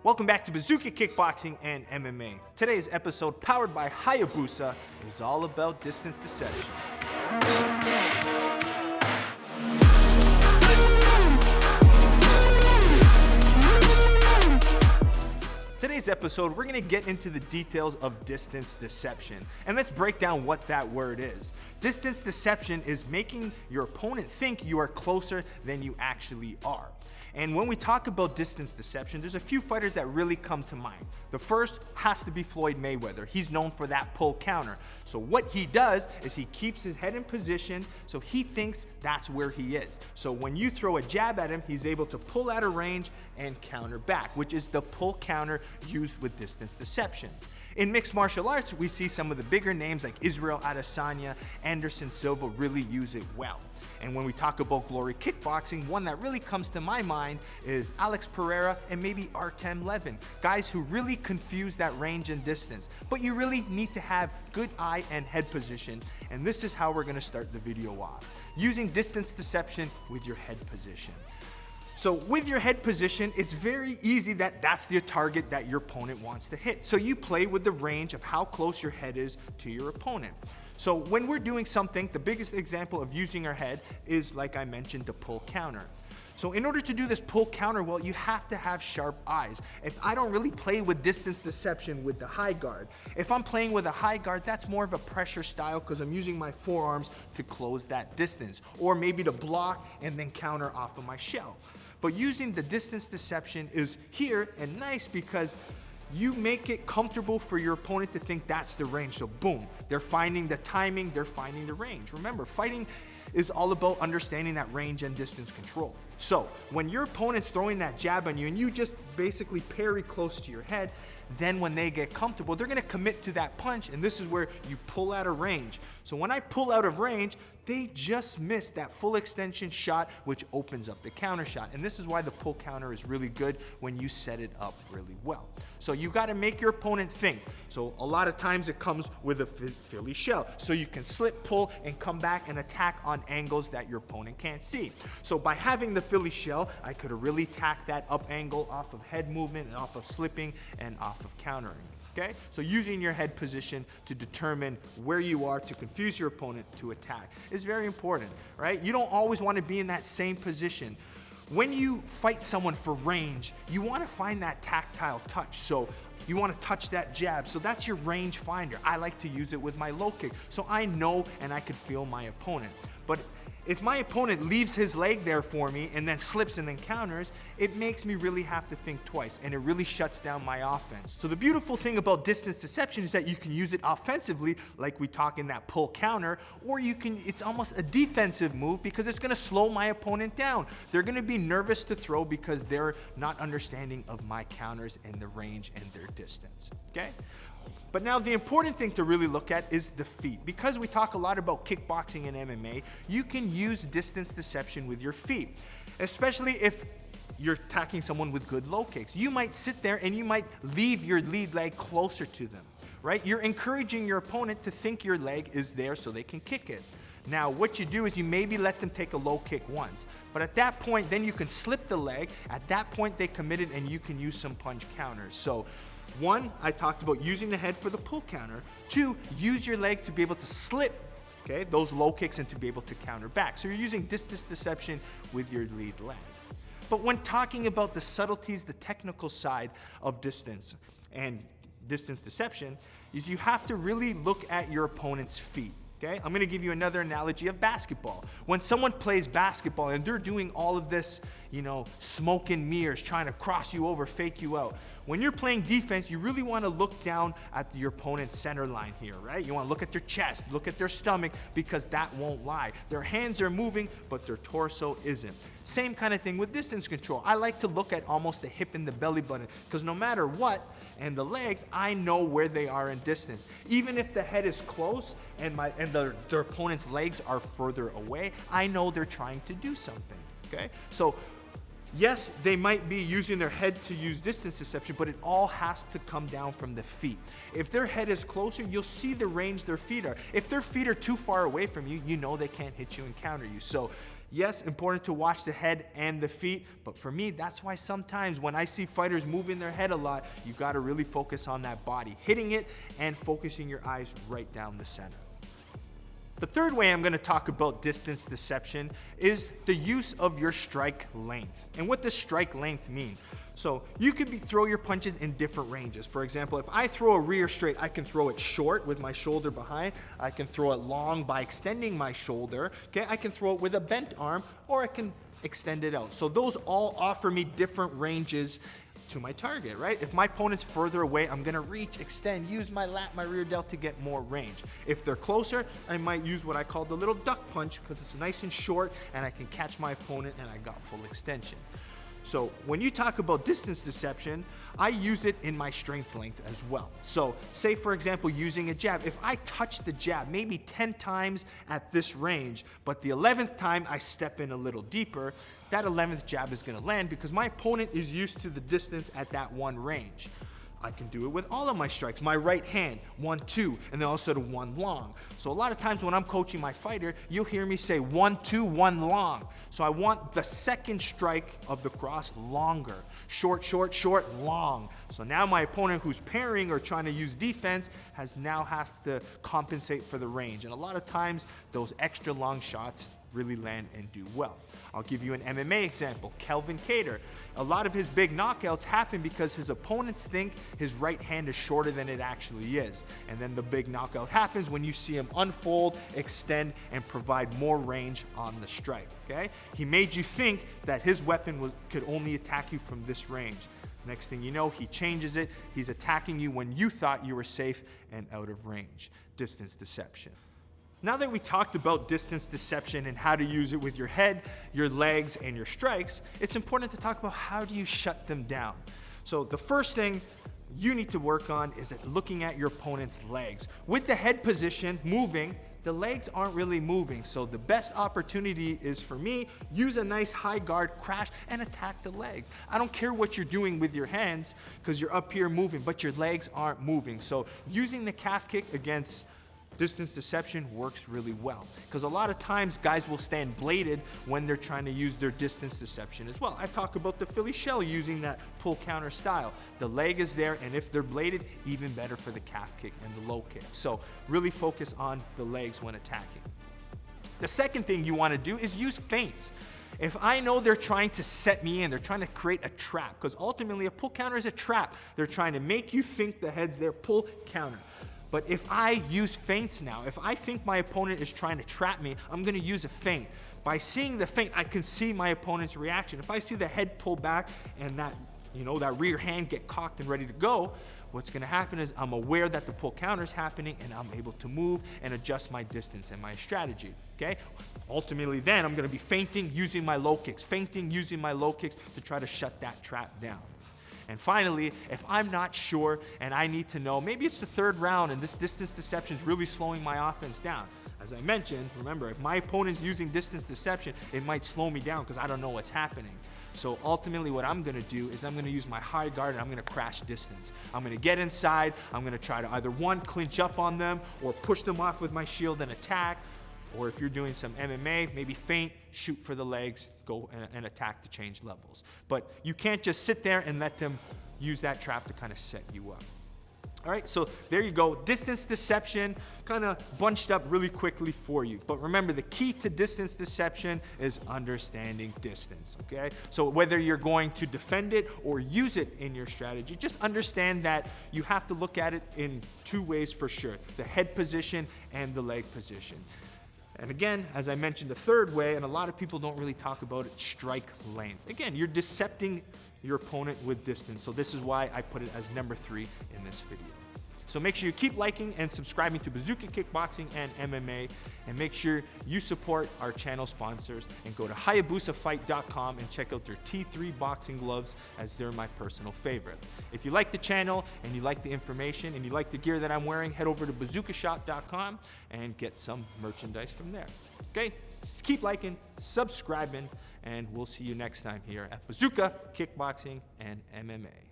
Welcome back to Bazooka Kickboxing and MMA. Today's episode, powered by HAYABUSA, is all about distance deception. Today's episode, we're going to get into the details of distance deception. And let's break down what that word is. Distance deception is making your opponent think you are closer than you actually are. And when we talk about distance deception, there's a few fighters that really come to mind. The first has to be Floyd Mayweather. He's known for that pull counter. So what he does is he keeps his head in position so he thinks that's where he is. So when you throw a jab at him, he's able to pull out of range and counter back, which is the pull counter used with distance deception. In mixed martial arts, we see some of the bigger names like Israel Adesanya, Anderson Silva really use it well. And when we talk about glory kickboxing, one that really comes to my mind is Alex Pereira and maybe Artem Levin, guys who really confuse that range and distance. But you really need to have good eye and head position, and this is how we're going to start the video off, using distance deception with your head position. So with your head position, it's very easy that that's the target that your opponent wants to hit. So you play with the range of how close your head is to your opponent. So when we're doing something, the biggest example of using our head is, like I mentioned, the pull counter. So in order to do this pull counter well, you have to have sharp eyes. If I don't really play with distance deception with the high guard, if I'm playing with a high guard, that's more of a pressure style because I'm using my forearms to close that distance, or maybe to block and then counter off of my shell. But using the distance deception is here and nice because you make it comfortable for your opponent to think that's the range. So boom, they're finding the timing, they're finding the range. Remember, fighting is all about understanding that range and distance control. So when your opponent's throwing that jab on you and you just basically parry close to your head, then when they get comfortable, they're gonna commit to that punch, and this is where you pull out of range. So when I pull out of range, they just missed that full extension shot, which opens up the counter shot. And this is why the pull counter is really good when you set it up really well. So you gotta make your opponent think. So a lot of times it comes with a Philly shell. So you can slip, pull, and come back and attack on angles that your opponent can't see. So by having the Philly shell, I could have really attacked that up angle off of head movement and off of slipping and off of countering. Okay? So using your head position to determine where you are to confuse your opponent to attack is very important, right? You don't always want to be in that same position. When you fight someone for range, you want to find that tactile touch. So you want to touch that jab. So that's your range finder. I like to use it with my low kick. So I know and I can feel my opponent. But if my opponent leaves his leg there for me and then slips and then counters, it makes me really have to think twice, and it really shuts down my offense. So the beautiful thing about distance deception is that you can use it offensively, like we talk in that pull counter, or it's almost a defensive move because it's gonna slow my opponent down. They're gonna be nervous to throw because they're not understanding of my counters and the range and their distance, okay? But now the important thing to really look at is the feet. Because we talk a lot about kickboxing and MMA, you can use distance deception with your feet, especially if you're attacking someone with good low kicks. You might sit there and you might leave your lead leg closer to them, right? You're encouraging your opponent to think your leg is there so they can kick it. Now, what you do is you maybe let them take a low kick once, but at that point, then you can slip the leg. At that point, they committed and you can use some punch counters. So one, I talked about using the head for the pull counter. Two, use your leg to be able to slip, okay, those low kicks and to be able to counter back. So you're using distance deception with your lead leg. But when talking about the subtleties, the technical side of distance and distance deception, is you have to really look at your opponent's feet. Okay, I'm gonna give you another analogy of basketball. When someone plays basketball and they're doing all of this, smoke and mirrors, trying to cross you over, fake you out. When you're playing defense, you really wanna look down at your opponent's center line here, right? You wanna look at their chest, look at their stomach, because that won't lie. Their hands are moving, but their torso isn't. Same kind of thing with distance control. I like to look at almost the hip and the belly button, because no matter what, and the legs, I know where they are in distance. Even if the head is close and their opponent's legs are further away, I know they're trying to do something, okay? So yes, they might be using their head to use distance deception, but it all has to come down from the feet. If their head is closer, you'll see the range their feet are. If their feet are too far away from you, you know they can't hit you and counter you. So Yes, important to watch the head and the feet, but for me, that's why sometimes when I see fighters moving their head a lot, you gotta really focus on that body, hitting it and focusing your eyes right down the center. The third way I'm going to talk about distance deception is the use of your strike length. And what does strike length mean? So you could throw your punches in different ranges. For example, if I throw a rear straight, I can throw it short with my shoulder behind. I can throw it long by extending my shoulder. Okay, I can throw it with a bent arm, or I can extend it out. So those all offer me different ranges to my target, right? If my opponent's further away, I'm gonna reach, extend, use my lat, my rear delt to get more range. If they're closer, I might use what I call the little duck punch because it's nice and short and I can catch my opponent and I got full extension. So when you talk about distance deception, I use it in my strength length as well. So say for example, using a jab, if I touch the jab maybe 10 times at this range, but the 11th time I step in a little deeper, that 11th jab is gonna land because my opponent is used to the distance at that one range. I can do it with all of my strikes. My right hand, 1, 2, and then also the 1 long. So a lot of times when I'm coaching my fighter, you'll hear me say 1, 2, 1 long. So I want the second strike of the cross longer. Short, short, short, long. So now my opponent who's parrying or trying to use defense has now have to compensate for the range. And a lot of times those extra long shots really land and do well. I'll give you an MMA example, Kelvin Cater. A lot of his big knockouts happen because his opponents think his right hand is shorter than it actually is. And then the big knockout happens when you see him unfold, extend, and provide more range on the strike, okay? He made you think that his weapon could only attack you from this range. Next thing you know, he changes it. He's attacking you when you thought you were safe and out of range. Distance deception. Now that we talked about distance deception and how to use it with your head, your legs, and your strikes, it's important to talk about how do you shut them down. So the first thing you need to work on is looking at your opponent's legs. With the head position moving, the legs aren't really moving. So the best opportunity is for me, use a nice high guard, crash, and attack the legs. I don't care what you're doing with your hands because you're up here moving, but your legs aren't moving. So using the calf kick against distance deception works really well because a lot of times guys will stand bladed when they're trying to use their distance deception as well. I talk about the Philly shell using that pull counter style. The leg is there, and if they're bladed, even better for the calf kick and the low kick. So really focus on the legs when attacking. The second thing you want to do is use feints. If I know they're trying to set me in, they're trying to create a trap, because ultimately a pull counter is a trap. They're trying to make you think the head's there, pull counter. But if I use feints now, if I think my opponent is trying to trap me, I'm gonna use a feint. By seeing the feint, I can see my opponent's reaction. If I see the head pull back and that, that rear hand get cocked and ready to go, what's gonna happen is I'm aware that the pull counter is happening and I'm able to move and adjust my distance and my strategy, okay? Ultimately then, I'm gonna be feinting, using my low kicks, feinting, using my low kicks to try to shut that trap down. And finally, if I'm not sure and I need to know, maybe it's the third round and this distance deception is really slowing my offense down. As I mentioned, remember, if my opponent's using distance deception, it might slow me down because I don't know what's happening. So ultimately what I'm gonna do is I'm gonna use my high guard and I'm gonna crash distance. I'm gonna get inside, I'm gonna try to either one, clinch up on them or push them off with my shield and attack. Or if you're doing some MMA, maybe feint, shoot for the legs, go and attack to change levels. But you can't just sit there and let them use that trap to kind of set you up. All right, so there you go. Distance deception kind of bunched up really quickly for you. But remember, the key to distance deception is understanding distance, okay? So whether you're going to defend it or use it in your strategy, just understand that you have to look at it in two ways for sure, the head position and the leg position. And again, as I mentioned, the third way, and a lot of people don't really talk about it, strike length. Again, you're decepting your opponent with distance. So this is why I put it as number 3 in this video. So make sure you keep liking and subscribing to Bazooka Kickboxing and MMA, and make sure you support our channel sponsors and go to HAYABUSAfight.com and check out their T3 boxing gloves, as they're my personal favorite. If you like the channel and you like the information and you like the gear that I'm wearing, head over to bazookashop.com and get some merchandise from there. Okay, keep liking, subscribing, and we'll see you next time here at Bazooka Kickboxing and MMA.